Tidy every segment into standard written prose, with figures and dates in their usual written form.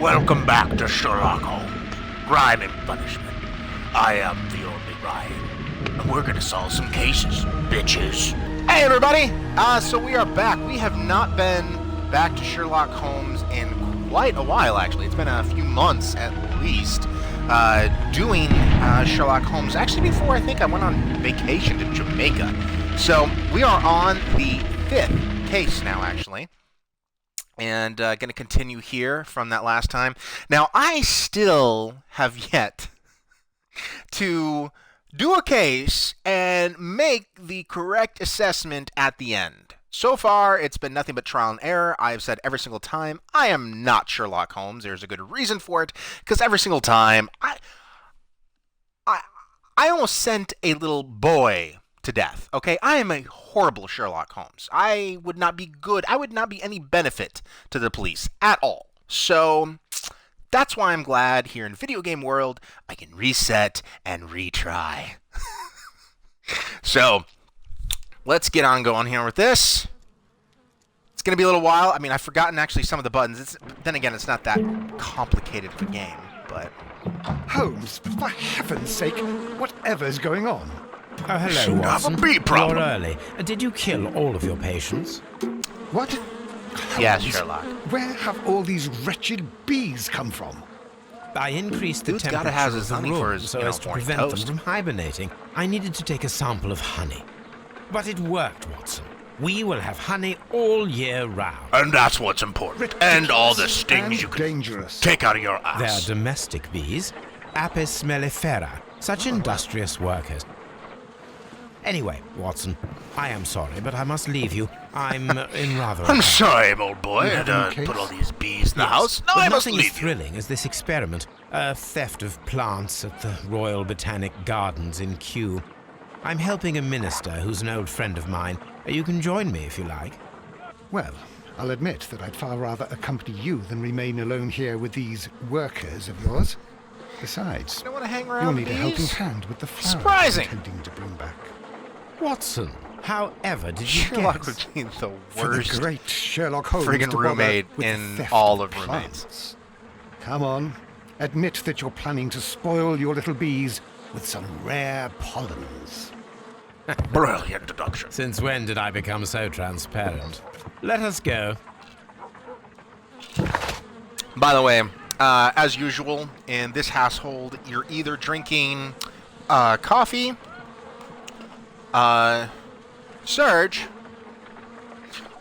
Welcome back to Sherlock Holmes. Crime and Punishment. I am TheOnlyRyann, and we're gonna solve some cases, bitches. Hey everybody! So we are back. We have not been back to Sherlock Holmes in quite a while, actually. It's been a few months at least, doing Sherlock Holmes. Actually, before I think I went on vacation to Jamaica. So we are on the 5th case now, actually. And going to continue here from that last time. Now, I still have yet to do a case and make the correct assessment at the end. So far, it's been nothing but trial and error. I've said every single time, I am not Sherlock Holmes. There's a good reason for it, because every single time, I almost sent a little boy to death, okay? I am a horrible Sherlock Holmes. I would not be good. I would not be any benefit to the police at all. So that's why I'm glad here in video game world, I can reset and retry. So let's get on going here with this. It's going to be a little while. I mean, I've forgotten actually some of the buttons. Then again, it's not that complicated of a game, but... Holmes, for heaven's sake, whatever's going on? Oh, hello, Watson. Have a bee problem. You're early. Did you kill all of your patients? What? Yes, Holmes, Sherlock. Where have all these wretched bees come from? I increased the Dude's temperature gotta have of his the honey for room his, so as to morning prevent toast. them from hibernating. I needed to take a sample of honey. But it worked, Watson. We will have honey all year round. And that's what's important. And all the stings And you can dangerous. take out of your They're ass. domestic bees, Apis mellifera, such industrious workers. Anyway, Watson, I am sorry, but I must leave you. I'm in rather... I'm sorry, old boy. You have any case? Put all these bees in the Yes, house. No, but I must nothing as leave you. thrilling as this experiment. A theft of plants at the Royal Botanic Gardens in Kew. I'm helping a minister who's an old friend of mine. You can join me if you like. Well, I'll admit that I'd far rather accompany you than remain alone here with these workers of yours. Besides, You don't want to hang around you'll with need a helping bees? hand with the flowers Surprising. I'm intending to bring back. Watson, however did you Sherlock guess? would be the For the worst great Sherlock Holmes friggin' to bother roommate with the in theft all of of roommates. plants. Come on, admit that you're planning to spoil your little bees with some rare pollens. Brilliant deduction. Since when did I become so transparent? Let us go. By the way, as usual, in this household, you're either drinking coffee, Surge,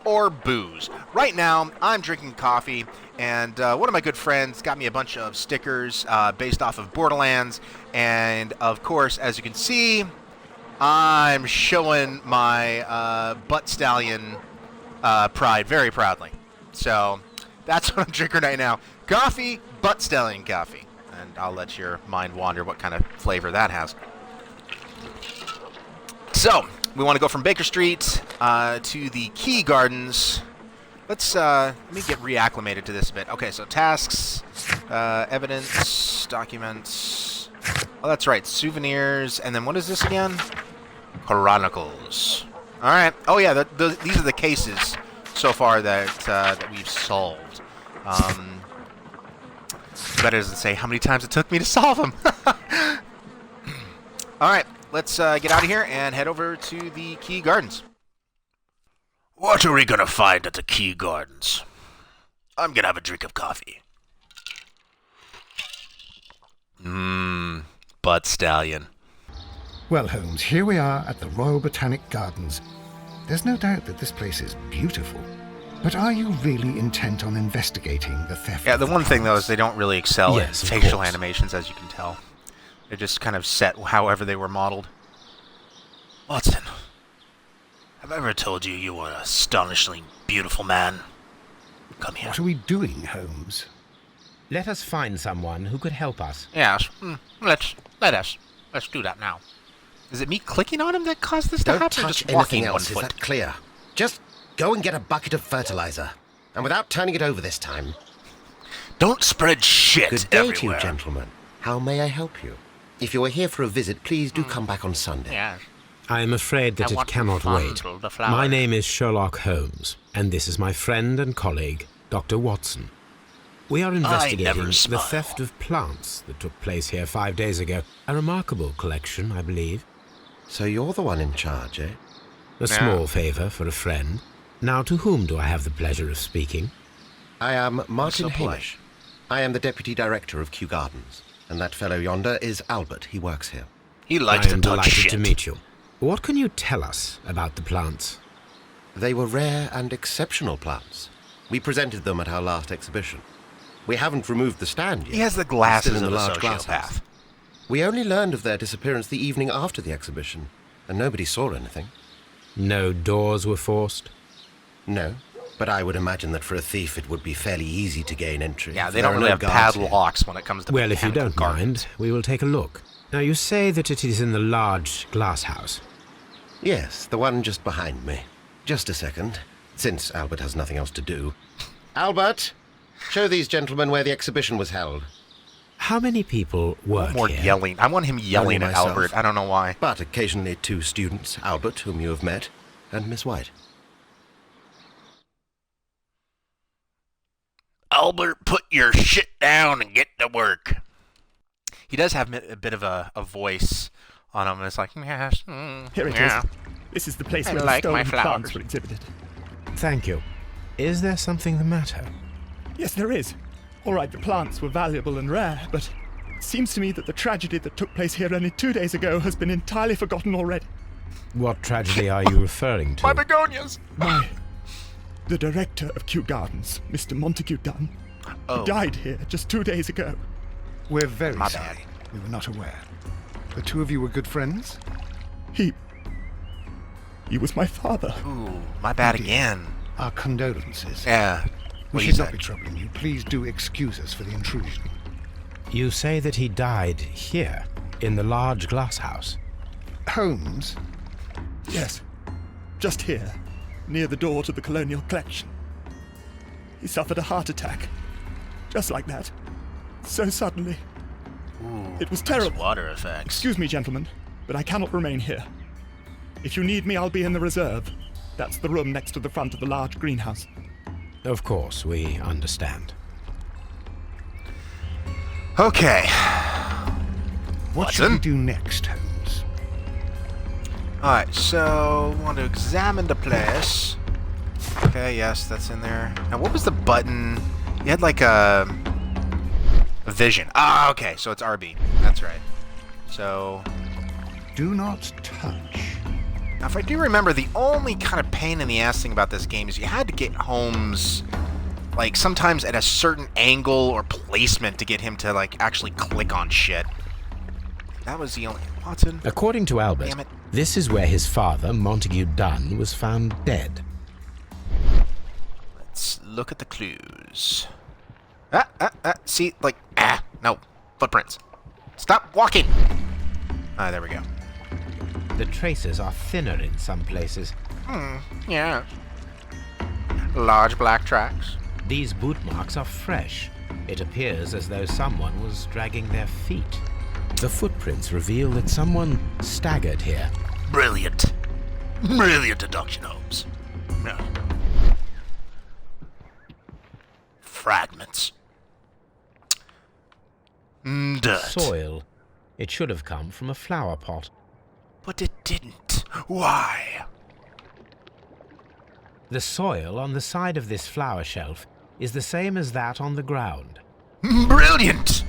or booze. Right now, I'm drinking coffee, and one of my good friends got me a bunch of stickers based off of Borderlands, and of course, as you can see, I'm showing my butt stallion pride very proudly. So that's what I'm drinking right now. Coffee, butt stallion coffee. And I'll let your mind wander what kind of flavor that has. So, we want to go from Baker Street to the Key Gardens. Let's let me get reacclimated to this a bit. Okay, so tasks, evidence, documents. Oh, that's right, souvenirs, and then what is this again? Chronicles. All right. Oh yeah, these are the cases so far that we've solved. Better doesn't say how many times it took me to solve them. All right, let's get out of here and head over to the Key Gardens. What are we gonna find at the Key Gardens? I'm gonna have a drink of coffee. Butt stallion. Well, Holmes, here we are at the Royal Botanic Gardens. There's no doubt that this place is beautiful. But are you really intent on investigating the theft? Yeah, of the one thing though is plants? they don't really excel Yes, in of facial course. animations, as you can tell. They're just kind of set however they were modeled. Watson, have I ever told you you are an astonishingly beautiful man? Come here. What are we doing, Holmes? Let us find someone who could help us. Yes, let's do that now. Is it me clicking on him that caused this to Don't happen? or touch just walking anything else, is 1 foot? that clear? Just go and get a bucket of fertilizer. And without turning it over this time. Don't spread shit Good day everywhere. to you, gentlemen. How may I help you? If you are here for a visit, please do come back on Sunday. Yes. I am afraid that I it want to cannot wait. fondle the flowers. My name is Sherlock Holmes, and this is my friend and colleague, Dr. Watson. We are investigating the smile. theft of plants that took place here 5 days ago. A remarkable collection, I believe. So you're the one in charge, eh? A small favor for a friend. Now, to whom do I have the pleasure of speaking? I am Martin So polite. Hamish. I am the Deputy Director of Kew Gardens. And that fellow yonder is Albert. He works here. He likes I to am touch delighted shit. to meet you. What can you tell us about the plants? They were rare and exceptional plants. We presented them at our last exhibition. We haven't removed the stand yet. He has the They're glasses still in of the a large glass sociopath. house. We only learned of their disappearance the evening after the exhibition, and nobody saw anything. No doors were forced? No, but I would imagine that for a thief it would be fairly easy to gain entry. Yeah, they There don't are really no have guards here. padlocks when it comes to Well, if you botanical don't gardens. mind, we will take a look. Now, you say that it is in the large glass house. Yes, the one just behind me. Just a second, since Albert has nothing else to do. Albert, show these gentlemen where the exhibition was held. How many people work More here? yelling. I want him yelling at myself. Albert. I don't know why. But occasionally 2 students, Albert, whom you have met, and Miss White. Albert, put your shit down and get to work. He does have a bit of a voice on him. It's like, yes, Here it is. yeah. This is the place I where like the my stolen plants flowers. were exhibited. Thank you. Is there something the matter? Yes, there is. All right, the plants were valuable and rare, but it seems to me that the tragedy that took place here only 2 days ago has been entirely forgotten already. What tragedy are you referring to? My begonias. The director of Kew Gardens, Mr. Montague Dunn, Oh, died here just 2 days ago. We're very My sorry. bad. We were not aware. The two of you were good friends? He was my father. ooh, my bad again. Our condolences. Yeah. We What should you not say? be troubling you. Please do excuse us for the intrusion. You say that he died here, in the large glass house. Holmes, Yes, just here, near the door to the colonial collection. He suffered a heart attack. Just like that. So suddenly. It was terrible. Water effects. Excuse me, gentlemen, but I cannot remain here. If you need me, I'll be in the reserve. That's the room next to the front of the large greenhouse. Of course, we understand. Okay. what should Watson? we do next, Holmes? Alright, so we want to examine the place. Okay, yes, that's in there. Now, what was the button? You had like a vision. Ah, okay, so it's RB. That's right. So, Do not touch. now if I do remember, the only kind of pain in the ass thing about this game is you had to get Holmes, like, sometimes at a certain angle or placement to get him to, like, actually click on shit. That was the only... Watson? According to Albert, Damn it. this is where his father, Montague Dunn, was found dead. Let's look at the clues. See, like, no. Footprints. Stop walking! Ah, there we go. The traces are thinner in some places. Yeah. Large black tracks. These boot marks are fresh. It appears as though someone was dragging their feet. The footprints reveal that someone staggered here. Brilliant. Brilliant deduction, Holmes. No. Fragments. Dirt. Soil. It should have come from a flower pot. But it didn't. Why? The soil on the side of this flower shelf is the same as that on the ground. Brilliant!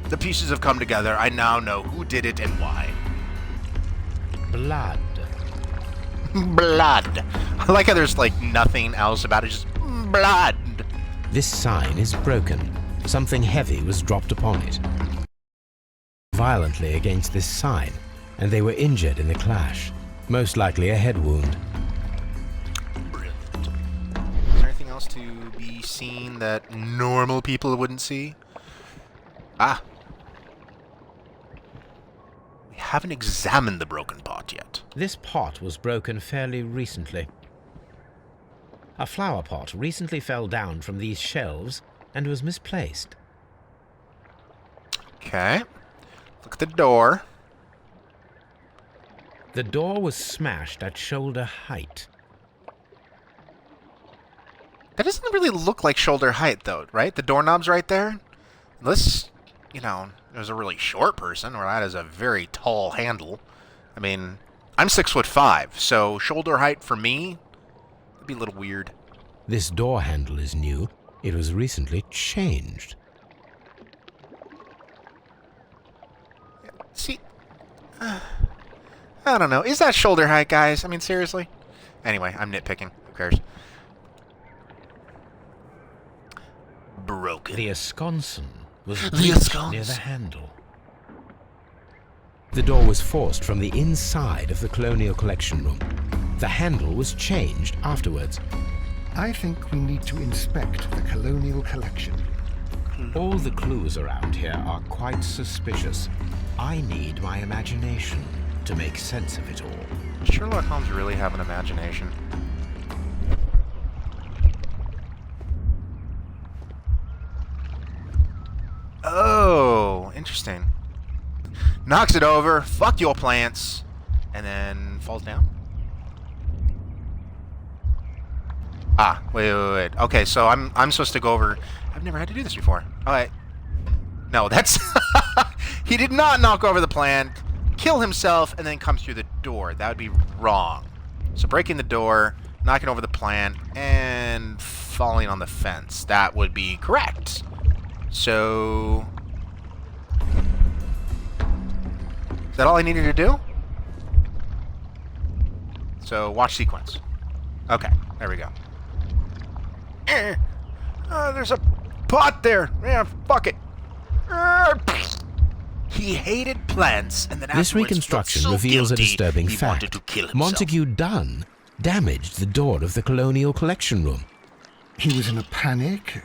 The pieces have come together. I now know who did it and why. Blood. Blood. I like how there's like nothing else about it, just blood. This sign is broken. Something heavy was dropped upon it. Violently against this sign, and they were injured in the clash. Most likely a head wound. Brilliant. Is there anything else to be seen that normal people wouldn't see? Ah. We haven't examined the broken pot yet. This pot was broken fairly recently. A flower pot recently fell down from these shelves and was misplaced. Okay. Look at the door. The door was smashed at shoulder height. That doesn't really look like shoulder height, though, right? The doorknob's right there. Unless, you know, there's a really short person, or that is a very tall handle. I mean, I'm 6'5", so shoulder height for me would be a little weird. This door handle is new. It was recently changed. See, I don't know. Is that shoulder height, guys? I mean, seriously? Anyway, I'm nitpicking. Who cares? Broken. The ensconson was The breached ensconce. near the handle. The door was forced from the inside of the Colonial Collection Room. The handle was changed afterwards. I think we need to inspect the colonial collection. All the clues around here are quite suspicious. I need my imagination to make sense of it all. Does Sherlock Holmes really have an imagination? Oh, interesting. Knocks it over, fuck your plants, and then falls down. Ah, wait. Okay, so I'm supposed to go over. I've never had to do this before. All right. No, that's he did not knock over the plant, kill himself, and then come through the door. That would be wrong. So breaking the door, knocking over the plant, and falling on the fence. That would be correct. So is that all I needed to do? So watch sequence. Okay, there we go. There's a pot there. Yeah, fuck it. He hated plants, and then This afterwards reconstruction felt so reveals a guilty, disturbing he wanted fact. to kill himself. Montague Dunn damaged the door of the Colonial Collection Room. He was in a panic,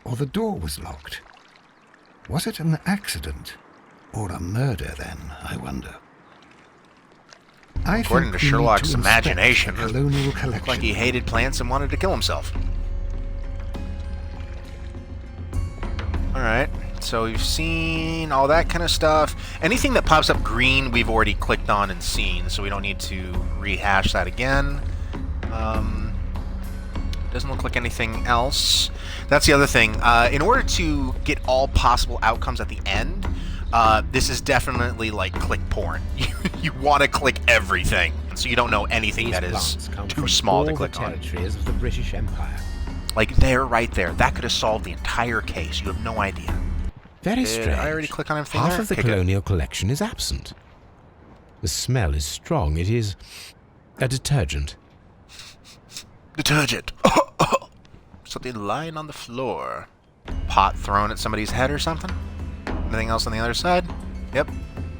or the door was locked. Was it an accident, or a murder then, I wonder? I According to think we need Sherlock's to inspect imagination, the colonial collection. looked like he hated plants and wanted to kill himself. Alright, so we've seen all that kind of stuff. Anything that pops up green, we've already clicked on and seen, so we don't need to rehash that again. Doesn't look like anything else. That's the other thing. In order to get all possible outcomes at the end, this is definitely like click porn. You want to click everything, so you don't know anything These that is plants come too from small to all click the on. territories of the British Empire. Like there, right there. That could have solved the entire case. You have no idea. Very Did strange. I already click on everything Half there? of the Okay, good. colonial collection is absent. The smell is strong. It is a detergent. Detergent. Something lying on the floor. Pot thrown at somebody's head or something? Anything else on the other side? Yep.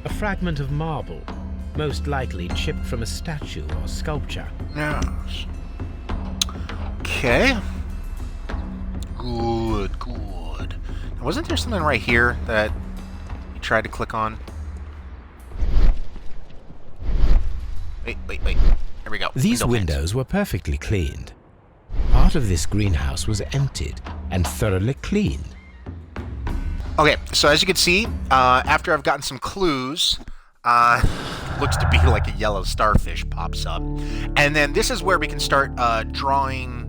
A fragment of marble, most likely chipped from a statue or sculpture. Yes. Okay. Good. Now, wasn't there something right here that you tried to click on? Wait. There we go. These Window panes. windows were perfectly cleaned. Part of this greenhouse was emptied and thoroughly cleaned. Okay, so as you can see, after I've gotten some clues, looks to be like a yellow starfish pops up. And then this is where we can start drawing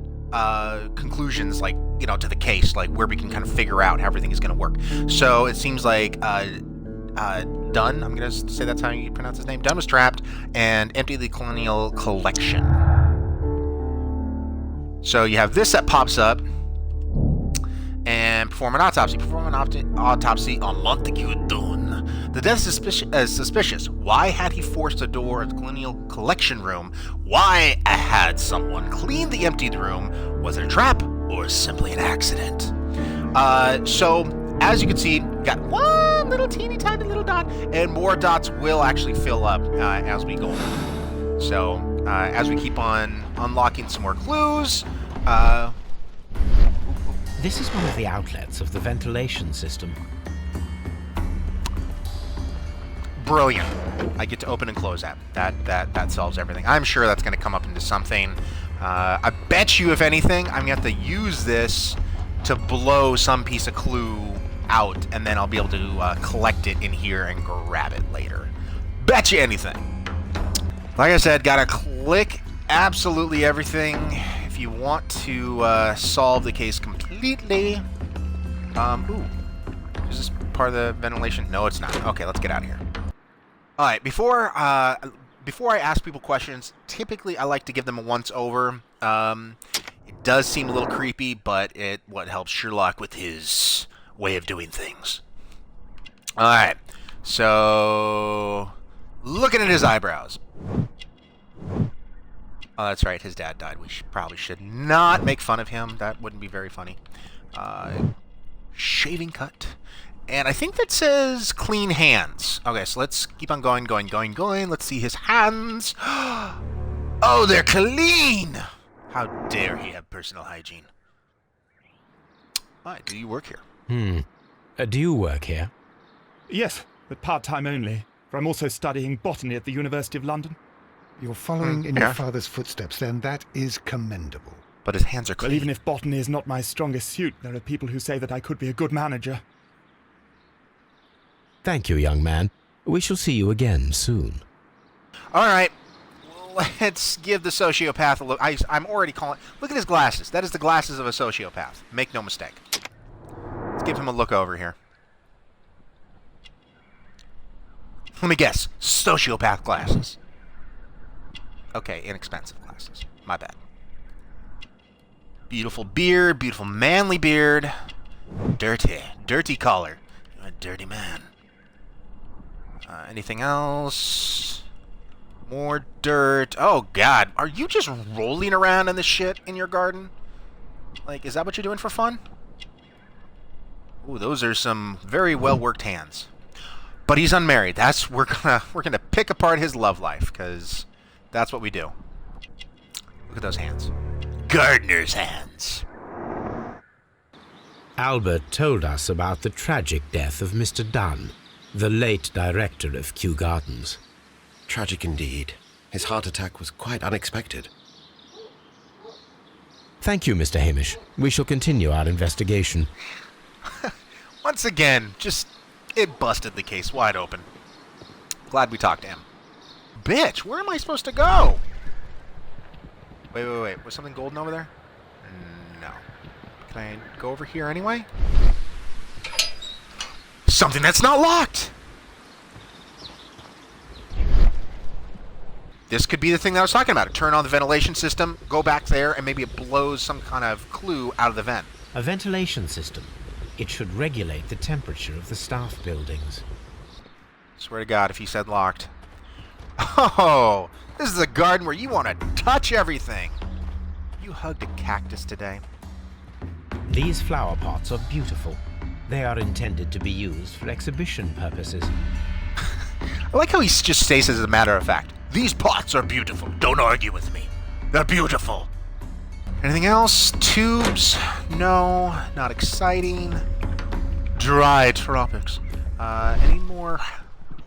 conclusions, like, you know, to the case, like where we can kind of figure out how everything is going to work. So it seems like Dunn, I'm going to say that's how you pronounce his name, Dunn was trapped and emptied the colonial collection. So you have this that pops up. And perform an autopsy. Perform an autopsy on Montague Dunn. The death is suspicious. Why had he forced the door of the Colonial Collection Room? Why had someone clean the emptied room? Was it a trap or simply an accident? So, as you can see, we got one little teeny tiny little dot, and more dots will actually fill up as we go on. So, as we keep on unlocking some more clues, This is one of the outlets of the ventilation system. brilliant. I get to open and close that. That solves everything. I'm sure that's going to come up into something. I bet you, if anything, I'm going to have to use this to blow some piece of clue out, and then I'll be able to collect it in here and grab it later. Bet you anything. Like I said, gotta click absolutely everything. If you want to solve the case completely... ooh. Is this part of the ventilation? No, it's not. Okay, let's get out of here. Alright, before I ask people questions, typically I like to give them a once-over. It does seem a little creepy, but what helps Sherlock with his way of doing things. Alright, so... looking at his eyebrows. Oh, that's right, his dad died. We probably should not make fun of him. That wouldn't be very funny. Shaving cut. And I think that says clean hands. Okay, so let's keep on going. Let's see his hands. Oh, they're clean! How dare he have personal hygiene. Alright, do you work here? Do you work here? Yes, but part-time only, for I'm also studying botany at the University of London. You're following in your father's footsteps, then. That is commendable. But his hands are clean. Well, even if botany is not my strongest suit, there are people who say that I could be a good manager. Thank you, young man. We shall see you again soon. Alright, let's give the sociopath a look. I'm already calling... Look at his glasses. That is the glasses of a sociopath. Make no mistake. Let's give him a look over here. Let me guess. Sociopath glasses. Okay, inexpensive glasses. My bad. Beautiful beard. Beautiful manly beard. Dirty. Dirty collar. You're a dirty man. Anything else? More dirt. Oh, God. Are you just rolling around in the shit in your garden? Like, is that what you're doing for fun? Ooh, those are some very well-worked hands. But he's unmarried. We're gonna pick apart his love life, because that's what we do. Look at those hands. Gardener's hands. Albert told us about the tragic death of Mr. Dunn, the late director of Kew Gardens. Tragic indeed. His heart attack was quite unexpected. Thank you, Mr. Hamish. We shall continue our investigation. Once again, it busted the case wide open. Glad we talked to him. Bitch, where am I supposed to go? Wait. Was something golden over there? No. Can I go over here anyway? Something that's not locked! This could be the thing that I was talking about. Turn on the ventilation system, go back there, and maybe it blows some kind of clue out of the vent. A ventilation system. It should regulate the temperature of the staff buildings. Swear to God, if he said locked. Oh, this is a garden where you want to touch everything. You hugged a cactus today. These flower pots are beautiful. They are intended to be used for exhibition purposes. I like how he just says as a matter of fact. These pots are beautiful. Don't argue with me. They're beautiful. Anything else? Tubes? No. Not exciting. Dry tropics. Any more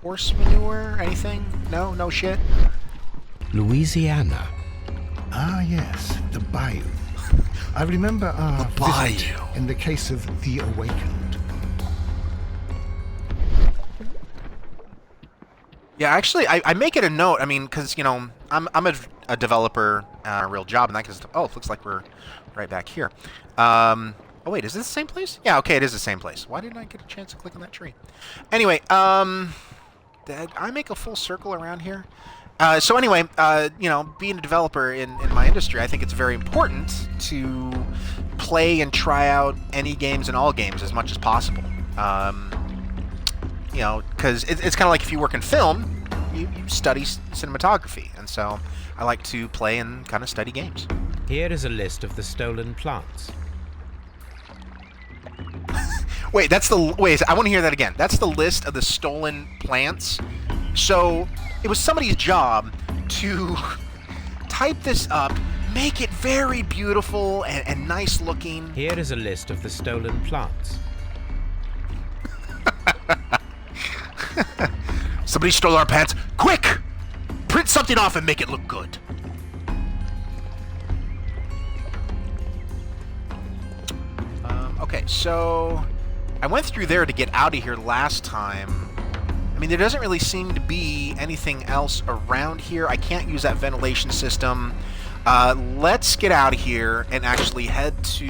horse manure? Anything? No? No shit? Louisiana. Ah, yes, the bayou. I remember our visit bayou. in the case of The Awakened. Yeah, actually, I make it a note. I mean, because, you know, I'm a developer, a real job, and that kind of stuff. Oh, it looks like we're right back here. Oh, wait, is this the same place? Yeah, okay, it is the same place. Why didn't I get a chance to click on that tree? Anyway, did I make a full circle around here? So anyway, you know, being a developer in my industry, I think it's very important to play and try out any games and all games as much as possible. You know, because it's kind of like if you work in film, you study cinematography, and so I like to play and kind of study games. Here is a list of the stolen plants. Wait, I want to hear that again. That's the list of the stolen plants. So it was somebody's job to type this up, make it very beautiful and nice looking. Here is a list of the stolen plants. Somebody stole our pants. Quick! Print something off and make it look good. Okay, so I went through there to get out of here last time. I mean, there doesn't really seem to be anything else around here. I can't use that ventilation system. Let's get out of here and actually head to,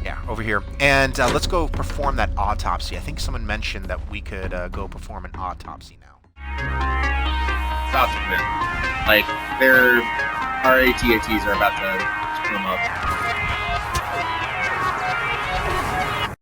yeah, over here. And let's go perform that autopsy. I think someone mentioned that we could go perform an autopsy now. About to win. Like, our AT-ATs are about to screw them up.